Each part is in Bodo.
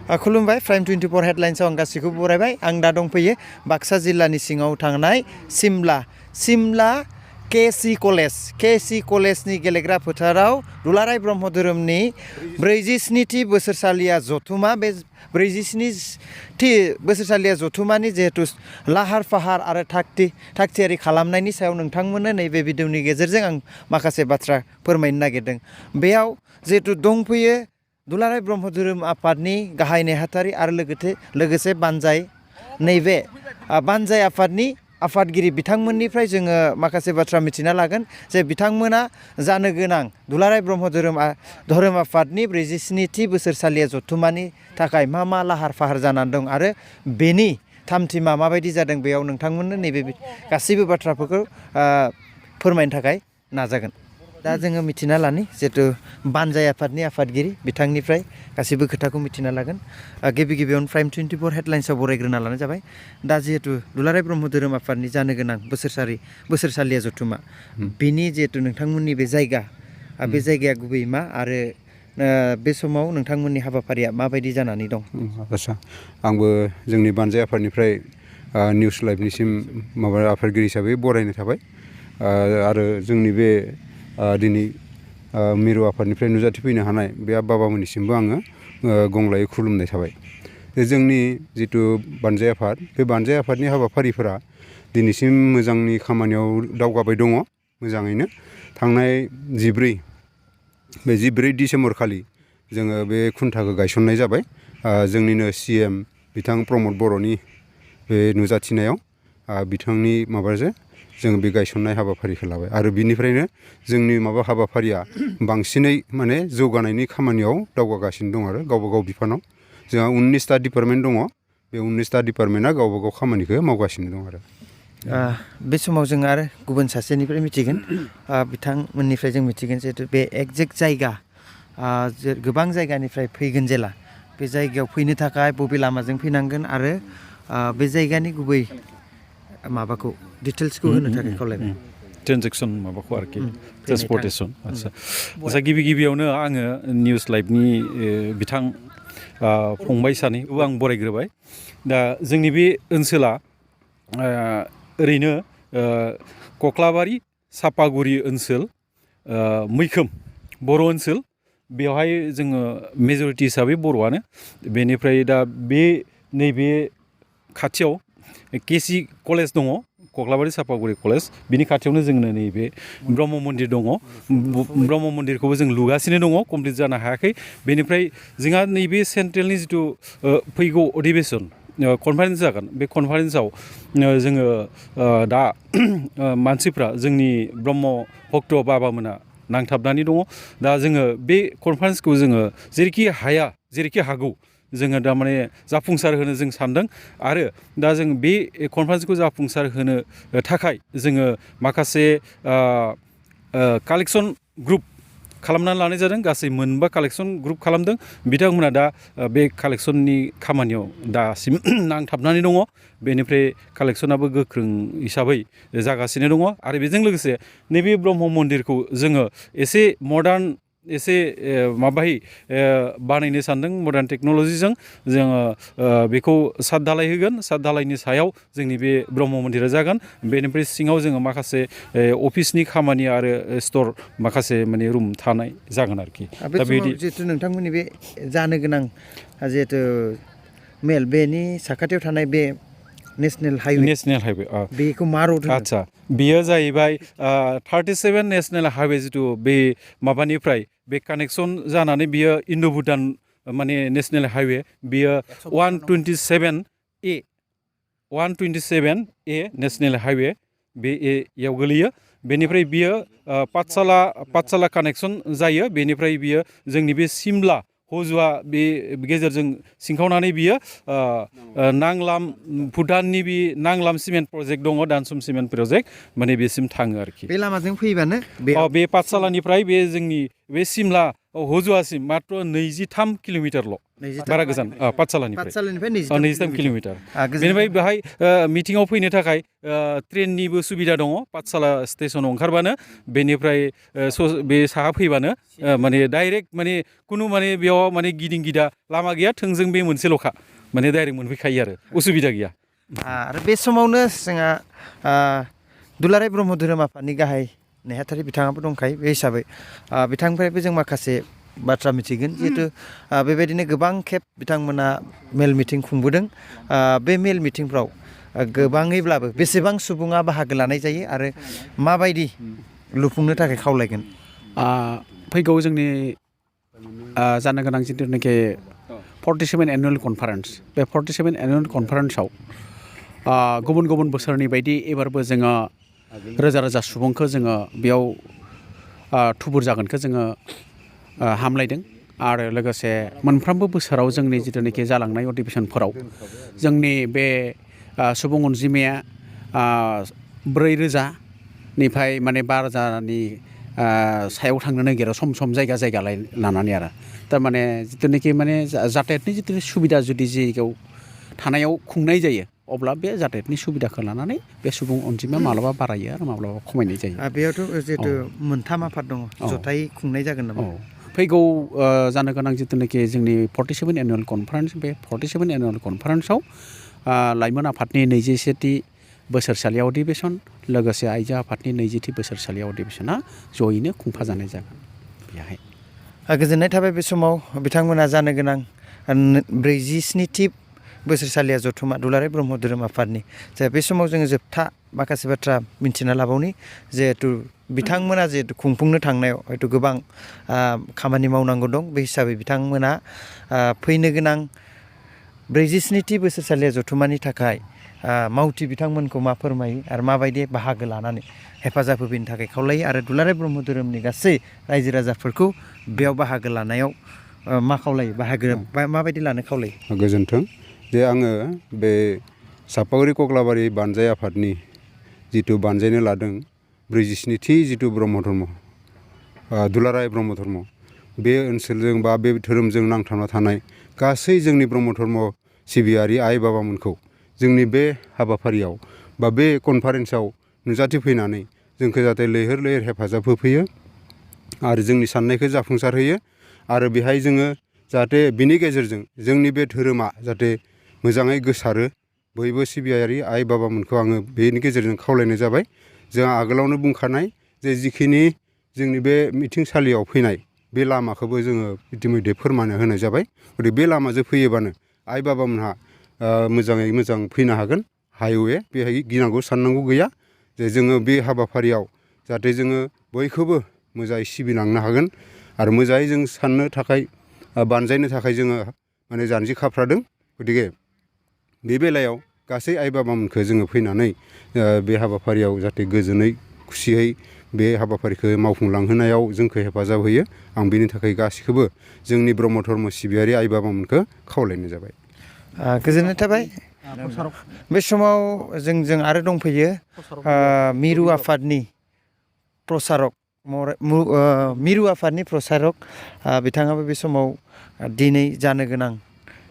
खुलुमबाय प्राइम 24 हेडलाइन्सआव आं गासैखौबो बरायबाय आं दा दंफैयो बाक्सा जिल्लानि सिङाव थानाय सिमला केसि कलेजनि गेलेग्रा फोथाराव दुलाराय ब्रह्म धोरोमनि 47थि बोसोरसालिया जथुमा बे 47थि बोसोरसालिया जथुमानि जिहेतु लाहार फाहार आरो थागथियारि खालामनायनि सायाव नोंथांमोननो नैबे भिडिअनि गेजेरजों आं माखासे बाथ्रा फोरमायनो नागिरदों। बेयाव जिहेतु दंफैयो दुलाराय ब्रह्म धोरोम आफादनि गाहाय नेहाथारि आरो लोगोसे बानजाय नैबे बानजाय आफादनि आफादगिरि बिथांमोननिफ्राय जोङो माखासे बाथ्रा मिथिना लागोन जे बिथांमोना जानो गोनां दुलाराय ब्रह्म धोरोम आफादनि 47थि बोसोरसालिया जथुमानि थाखाय मा लाहार फाहार जानानै दं आरो बेनि थामथिमा माबायदि जादों बेयाव नोंथांमोननो नैबे गासैबो बाथ्राफोरखौ फोरमायनो थाखाय नाजागोन। दा जोङो मिथिना लानि जिहेतु बानजाय आफादनि आफादगिरि बिथांनिफ्राय गासैबो खोथाखौ मिथिना लागोन। गिबियावनो प्राइम 24 हेडलाइन्सआव बरायग्रोना लानाय जाबाय। दा जिहेतु दुलाराय ब्रह्म धोरोम आफादनि जानो गोनां बोसोरसालिया जथुमा बेनि जिहेतु नोंथांमोननि बे जायगा बे जायगाया गुबै मा आरो बे समाव नोंथांमोननि हाबाफारिया माबायदि जानानै दं? आदसा आंबो जोंनि बानजाय आफादनिफ्राय निउस लाइभनिसिम आफादगिरि हिसाबै बरायनाय थाबाय आरो जोंनि बे दिनै मिरु आफादनिफ्राय नुजाथिफैनो हानाय बे बाबामोननिसिमबो आङो गंलायै खुलुमनाय थाबाय। जोंनि जिथु बानजाय आफाद बे बानजाय आफादनि हाबाफारिफोरा दिनैसिम मोजांनि खामानियाव दावगाबाय दङ मोजाङैनो। थांनाय 14 डिसेम्बर खालि जोङो बे खुन्थाखौ गायसननाय जाबाय जोंनिनो CM बिथां प्रमद बर'नि बे नुजाथिनायाव बिथांनि माबाजों जों बे गायसननाय हाबाफारिखौ लाबाय आरो बिनिफ्रायनो जोंनि हाबाफारिया बांसिनै माने जौगानायनि खामानियाव दावगागासिनो दं आरो गावबा गाव बिफानाव। जोंहा 19टा डिपार्टमेन्ट दङ बे 19टा डिपार्टमेन्टआ गावबा गाव खामानिखौ मावगासिनो दं आरो बे समाव जों आरो गुबुन सासेनिफ्राय मिथिगोन बिथांमोननिफ्राय जों मिथिगोन जिहेतु बे एक्जेक्ट जायगा गोबां जायगानिफ्राय फैगोन जेला बे जायगायाव फैनो थाखाय बबे लामाजों फैनांगोन आरो बे जायगानि गुबै माबाखौ डिटेल्सखौ होनो थाखाय खावलायबाय। ट्रेन्जेकसन माबाखौ आरोखि ट्रेन्सपर्टेसन आदसा गिबियावनो आङो निउस लाइभनि बिथां फंबाय सानैखौबो आं बरायग्रोबाय। दा जोंनि बे ओनसोला ओरैनो कक्लाबारि सापागुरि ओनसोल मैखोम बर' ओनसोल बेवहाय जोङो मेजरिटि हिसाबै बर'आनो। बेनिफ्राय दा नैबे खाथियाव केसि कलेज दङ कक्लाबारि सापागुरि कलेज बिनि खाथियावनो जोंनो नैबे ब्रह्म मन्दिर दङ। ब्रह्म मन्दिरखौबो जों लुगासिनो दङ कमप्लिट जानो हायाखै। बेनिफ्राय जोंहा नैबे सेन्ट्रेलनि जिथु फैगौ अधिबेसन कनफारेन्स जागोन बे कनफारेन्सआव जोङो दा मानसिफ्रा जोंनि ब्रह्म भक्त बाबामोना नांथाबनानै दङ। दा जोङो बे कनफारेन्सखौ जोङो जेरैखि हागौ जोङो दा माने जाफुंसार होनो जों सानदों आरो दा जों बे कनफारेन्सखौ जाफुंसार होनो थाखाय जोङो माखासे कालेक्सन ग्रुप खालामनानै लानाय जादों। गासै 9 कालेक्सन ग्रुप खालामदों। बिथांमोना दा बे कालेक्सननि खामानियाव दासिम नांथाबनानै दङ। बेनिफ्राय कालेक्सनाबो गोख्रों हिसाबै जागासिनो दङ आरो बेजों लोगोसे नैबे ब्रह्म मन्दिरखौ जोङो एसे मडार्न बानायनो सानदों मडार्न टेक्न'लजिजों जोङो बेखौ सात धालाय होगोन। सात धालायनि सायाव जोंनि बे ब्रह्म मन्दिरा जागोन। बेनिफ्राय सिङाव जोङो माखासे अफिसनि खामानि आरो स्ट'र माखासे माने रुम थानाय जागोन आरोखि। दा बेबायदि जिहेतु नोंथांमोननि बे जानो गोनां जिहेतु मेल बेनि साखाथियाव थानाय बे नेशनेल हाइवे बेखौ मा रड होनो? आदसा बेयो जाहैबाय 37 नेशनेल हाइवे जिथु बे माबानिफ्राय बे कानेक्सन जानानै बियो इन्ड' भुटान माने नेशनेल हाइवे बियो 127A नेशनेल हाइवे बे एयाव गोलैयो। बेनिफ्राय बियो पाठसाला कानेक्सन जायो। बेनिफ्राय बियो जोंनि बे सिमला हजुवा बे गेजेरजों सिंखावनानै बियो भुटाननि बे नांलाम सिमेन्ट प्रजेक्ट दङ दानसुम सिमेन्ट प्रजेक्ट माने बेसिम थाङो आरोखि। बे लामाजों फैबानो बे पाठसालानिफ्राय बे जोंनि बे सिमला हजुवासिम मात्र 23 किल'मिटारल'। बारा गोजान पाठशालानिफ्राय पाठशालानिफ्राय 23 किल'मिटार बेनिफ्राय बेहाय मिटिङाव फैनो थाखाय ट्रेननिबो सुबिदा दङ पाठशाला स्टेसनाव ओंखारबानो बेनिफ्राय बे साहा फैबानो माने डाइरेक्ट माने कुनु माने बेयाव माने गिदिं गिदा लामा गैया थोंजों बे मोनसेल'खा माने डाइरेक्ट मोनफैखायो आरो उसुबिदा गैया आरो बे समावनो जोंहा दुलाराय ब्रह्म धोरोम आफादनि गाहाय नेहाथारि बिथाङाबो दंखायो बे हिसाबै बिथांनिफ्रायबो जों माखासे बाथ्रा मिथिगोन जिहेतु बेबायदिनो गोबां खेब बिथांमोना मेल मिटिं खुंबोदों बे मेल मिटिंफ्राव गोबाङैब्लाबो बेसेबां सुबुङा बाहागो लानाय जायो आरो माबायदि लुफुंनो थाखाय खावलायगोन फैगौ जोंनि जानो गोनां जिथुनाखि 47 एनुवेल कनफारेन्स बे 47 एनुवेल कनफारेन्सआव गुबुन गुबुन बोसोरनि बायदि एबारबो जोङो रोजा रोजा सुबुंखौ जोङो बेयाव थुबुर जागोनखौ जोङो हामलायदों आरो लोगोसे मोनफ्रोमबो बोसोराव जोंनि जिथुनाखि जालांनाय अधिवेशनफोराव जोंनि बे सुबुं अनजिमाया 4,000निफ्राय माने 12,000नि सायाव थांनो नागिरो सम सम जायगा जायगा लानानै आरो थारमाने जिथुनाखि माने जातायातनि जिथु सुबिदा जुदि जायगायाव थानायाव खुंनाय जायो अब्ला बे जातायातनि सुबिदाखौ लानानै बे सुबुं अनजिमाया माब्लाबा बारायो आरो माब्लाबा खमायनाय जायो बेयावथ' जिहेतु मोनथाम आफाद दङ जथायै खुंनाय जागोन नामा फैगौ जानो गोनां जिथुनाखि जोंनि 47 एनुवेल कनफारेन्स बे 47 एनुवेल कनफारेन्सआव लाइमोन आफादनि 21थि बोसोरसालि अधिवेशन लोगोसे आइजो आफादनि 20थि बोसोरसालि अधिवेशना जयैनो खुंफाजानाय जागोन बेहाय गोजोननाय थाबाय बे समाव बिथांमोना जानो गोनां 47थि बोसोरसालिया जथुमा दुलाराय ब्रह्म धोरोम आफादनि बे समाव जोङो जोबथा माखासे बाथ्रा मिन्थिना लाबावनि जिहेतु बिथांमोना जिहेतु खुंफुंनो थांनायाव हयथ' गोबां खामानि मावनांगौ दं बे हिसाबै बिथांमोना फैनो गोनां 47थि बोसोरसालिया जथुमानि थाखाय मावथि बिथांमोनखौ मा फोरमायो आरो माबायदि बाहागो लानानै हेफाजाब होफैनो थाखाय खावलायो आरो दुलाराय ब्रह्म धोरोमनि गासै रायजो राजाफोरखौ बेयाव बाहागो लानायाव मा खावलायो बाहागो माबायदि लानो खावलायो गोजोन्थों जे आङो बे सापागुरि कक्लाबारि बानजाय आफादनि जिथु बानजायनो लादों 47थि जिथु ब्रह्म धर्म दुलाराय ब्रह्म धर्म बे ओनसोलजों बा बे धोरोमजों नांथाबना थानाय गासै जोंनि ब्रह्म धर्म सिबियारि आइ बाबामोनखौ जोंनि बे हाबाफारियाव बा बे कनफारेन्सआव नुजाथि फैनानै जोंखौ जाहाथे लैहोर लैहोर हेफाजाब होफैयो आरो जोंनि साननायखौ जाफुंसार होयो आरो बेहाय जोङो जाहाथे बिनि गेजेरजों जोंनि बे धोरोमा जाहाथे मोजाङै गोसारो बयबो सिबियारि आइ बाबामोनखौ आङो बेनि गेजेरजों खावलायनाय जाबाय जोंहा आगोलावनो बुंखानाय जे जिखिनि जोंनि बे मिथिंसालियाव फैनाय बे लामाखौबो जोङो इतिमध्य फोरमायना होनाय जाबाय गथिखे बे लामाजों फैयोबानो आइ बाबामोनहा मोजाङै मोजां फैनो हागोन हाइवे बेहाय गिनांगौ साननांगौ गैया जे जोङो बे हाबाफारियाव जाहाथे जोङो बयखौबो मोजाङै सिबिलांनो हागोन आरो मोजाङै जों साननो थाखाय बानजायनो थाखाय जोङो माने जानजि खाफ्रादों गथिखे बे बेलायाव गासै आइ बाबामोनखौ जोङो फैनानै बे हाबाफारियाव जाहाथे गोजोनै खुसियै बे हाबाफारिखौ मावफुंलांहोनायाव जोंखौ हेफाजाब होयो आं बेनि थाखाय गासैखौबो जोंनि ब्रह्म धर्म सिबियारि आइ बाबामोनखौ खावलायनाय जाबाय गोजोननाय थाबाय बे समाव जोंजों आरो दंफैयो मिरु आफादनि प्रसारक बिथाङाबो बे समाव दिनै जानो गोनां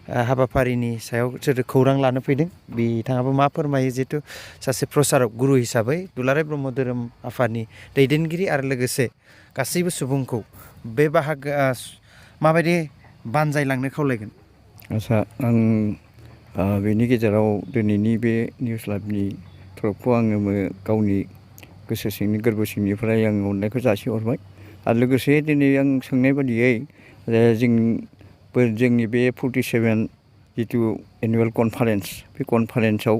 हाबाफारिनि सायाव खौरां लानो फैदों बिथाङाबो मा फोरमायो जिहेथु सासे प्रसारक गुरु हिसाबै दुलाराय ब्रह्म धोरोम आफादनि दैदेनगिरि आरो लोगोसे गासैबो सुबुंखौ बे बाहागो माबायदि बानजायलांनो खावलायगोन आच्चा आं बेनि गेजेराव दिनैनि बे निउस लाइभनि थरफखौ आङो गावनि गोसो सिंनि गोरबो सिंनिफ्राय आं अननायखौ जासिहरबाय आरो लोगोसे दिनै आं सोंनाय बादियै जोंनि बे 47 जिथु एनुवेल कनफारेन्स बे कनफारेन्सआव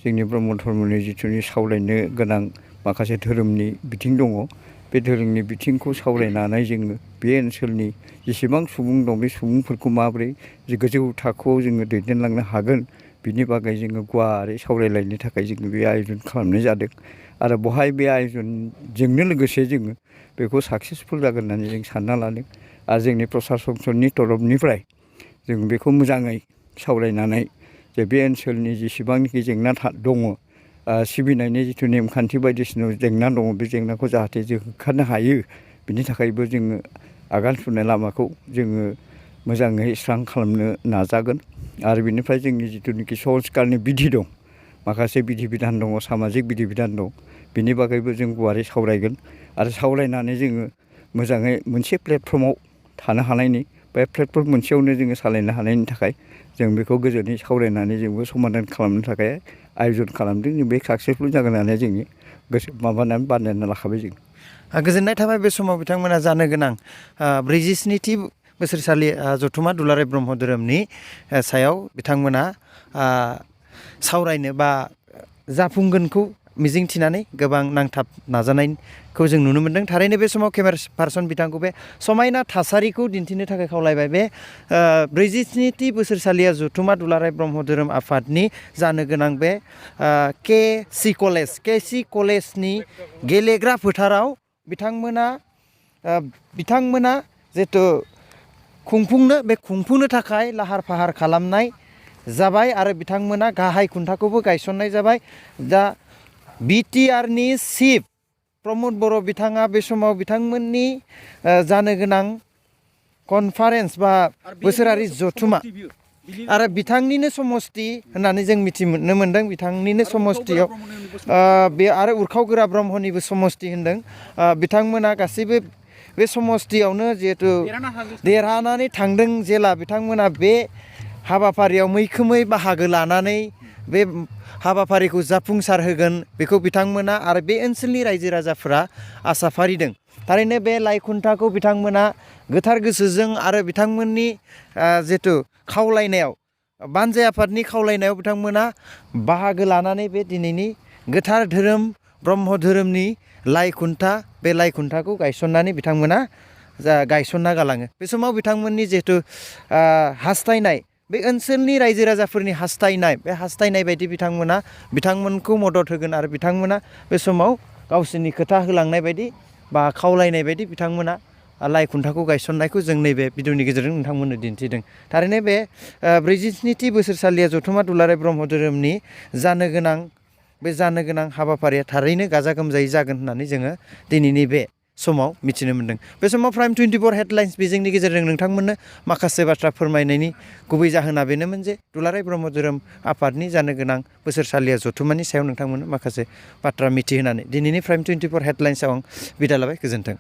जोंनि ब्रह्म धर्मनि जिथुनि सावरायनो गोनां माखासे धोरोमनि बिथिं दङ बे धोरोमनि बिथिंखौ सावरायनानै जोङो बे ओनसोलनि जेसेबां सुबुं दं बे सुबुंफोरखौ माबोरै गोजौ थाखोआव जोङो दैदेनलांनो हागोन बिनि बागै जोङो गुवारै सावरायलायनो थाखाय जोङो बे आयजन खालामनाय जादों आरो बहाय बे आयजनजोंनो लोगोसे जोङो बेखौ साक्सेसफुल जागोन होननानै जों सानना लादों आरो जोंनि प्रसासननि तरफनिफ्राय जों बेखौ मोजाङै सावरायनानै जे बे ओनसोलनि जेसेबांनाखि जेंना दङ सिबिनायनि जिथु नेमखान्थि बायदिसिना जेंना दङ बे जेंनाखौ जाहाथे जों होखारनो हायो बिनि थाखायबो जोङो आगान सुरनाय लामाखौ जोङो मोजाङै स्रां खालामनो नाजागोन आरो बिनिफ्राय जोंनि जिथुनाखि संस्कारनि बिधि दं माखासे बिधि बिधान दङ सामाजिक बिधि बिधान दं बिनि बागैबो जों गुवारै सावरायगोन आरो सावरायनानै जोङो मोजाङै मोनसे प्लेटफर्माव थानो हानायनि बे प्लेटफर्म मोनसेयावनो जोङो सालायनो हानायनि थाखाय जों बेखौ गोजोनै सावरायनानै जोंबो समाधान खालामनो थाखाय आयजन खालामदों जों बे साक्सेसफुल जागोन होननानै जोंनि गोसो माबानानै बानायना लाखाबाय जों गोजोननाय थाबाय बे समाव बिथांमोना जानो गोनां 47थि बोसोरसालि जथुम्मा दुलाराय ब्रह्म धोरोमनि सायाव बिथांमोना सावरायनो बा जाफुंगोनखौ मिजिंथिनानै गोबां नांथाब नाजानायखौ जों नुनो मोन्दों थारैनो बे समाव केमेरा पार्सन बिथांखौ बे समायना थासारिखौ दिन्थिनो थाखाय खावलायबाय बे 47थि बोसोरसालिया जथुम्मा दुलाराय ब्रह्म धोरोम आफादनि जानो गोनां बे के सि कलेजनि गेलेग्रा फोथाराव बिथांमोना जितु खुंफुंनो थाखाय लाहार फाहार खालामनाय जाबाय आरो बिथांमोना गाहाय खुन्थाखौबो गायसननाय जाबाय दा बिटिआरनि चिफ प्रमद बर' बिथाङा बे समाव बिथांमोननि जानो गोनां कनफारेन्स बा बोसोरारि जथुम्मा आरो बिथांनिनो समस्ति होननानै जों मिथिनो मोन्दों बिथांनिनो समस्तियाव बे आरो उरखाव गोरा ब्रह्मनिबो समस्ति होनदों बिथांमोना गासैबो बे समस्तियावनो जिहेतु देरहानानै थांदों जेला बिथांमोना बे हाबाफारियाव मैखोमै बाहागो लानानै बे हाबाफारिखौ जाफुंसार होगोन बेखौ बिथांमोना आरो बे ओनसोलनि रायजो राजाफोरा आसा फारिदों थारैनो बे लाइ खुन्थाखौ बिथांमोना गोथार गोसोजों आरो बिथांमोननि जितु खावलायनायाव बानजाय आफादनि खावलायनायाव बिथांमोना बाहागो लानानै बे दिनैनि गोथार धोरोम ब्रह्म धोरोमनि लाइ खुन्था बे लाइ खुन्थाखौ गायसननानै बिथांमोना गायसनना गालाङो बे समाव बिथांमोननि जिहेतु हास्थायनाय बे ओनसोलनि रायजो राजाफोरनि हास्थायनाय बे हास्थायनाय बायदि बिथांमोनखौ मदद होगोन आरो बिथांमोना बे समाव गावसोरनि खोथा होलांनाय बायदि बा खावलायनाय बायदि बिथांमोना लाइ खुन्थाखौ गायसननायखौ जों नैबे भिडिअनि गेजेरजों नोंथांमोननो दिन्थिदों थारैनो बे 47थि बोसोरसालिया जथुम्मा दुलाराय ब्रह्म धोरोमनि जानो गोनां हाबाफारिया थारैनो गाजा गोमजायै जागोन होननानै जोङो दिनैनि बे समाव मिथिनो मोन्दों बे समाव प्राइम 24 हेडलाइन्स बिजोंनि गेजेरजों नोंथांमोननो माखासे बाथ्रा फोरमायनायनि गुबै जाहोना बेनोमोन जे दुलाराय ब्रह्म धोरोम आफादनि जानो गोनां बोसोरसालिया जथुम्मानि सायाव नोंथांमोननो माखासे बाथ्रा मिथिहोनानै दिनैनि प्राइम 24 हेडलाइन्सआव आं बिदा लाबाय गोजोन्थों